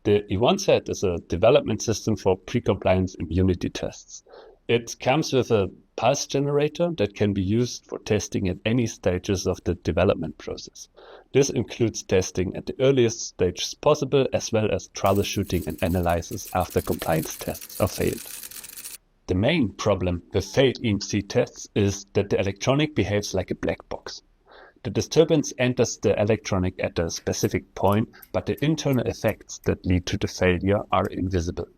The E1 set is a development system for pre-compliance immunity tests. It comes with a pulse generator that can be used for testing at any stages of the development process. This includes testing at the earliest stages possible, as well as troubleshooting and analysis after compliance tests are failed. The main problem with failed EMC tests is that the electronic behaves like a black box. The disturbance enters the electronic at a specific point, but the internal effects that lead to the failure are invisible.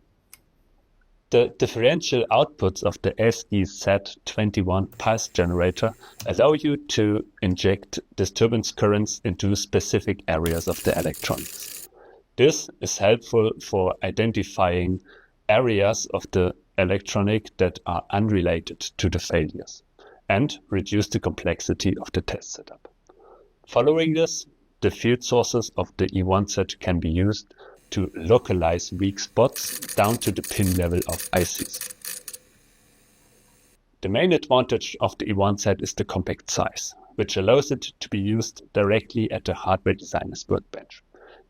The differential outputs of the SD-SAT21 pulse generator allow you to inject disturbance currents into specific areas of the electronics. This is helpful for identifying areas of the electronic that are unrelated to the failures and reduce the complexity of the test setup. Following this, the field sources of the E1 set can be used to localize weak spots down to the pin level of ICs. The main advantage of the E1 set is the compact size, which allows it to be used directly at the hardware designer's workbench.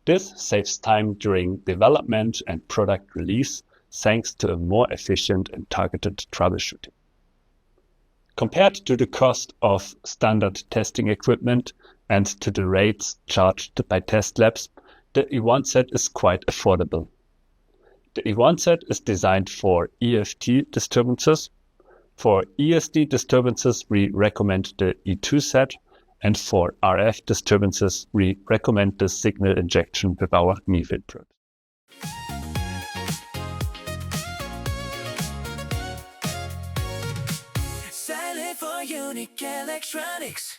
This saves time during development and product release, thanks to a more efficient and targeted troubleshooting. Compared to the cost of standard testing equipment and to the rates charged by test labs, the E1 set is quite affordable. The E1 set is designed for EFT disturbances. For ESD disturbances, we recommend the E2 set, and for RF disturbances, we recommend the signal injection with our MeFit probe. Silent for unique electronics.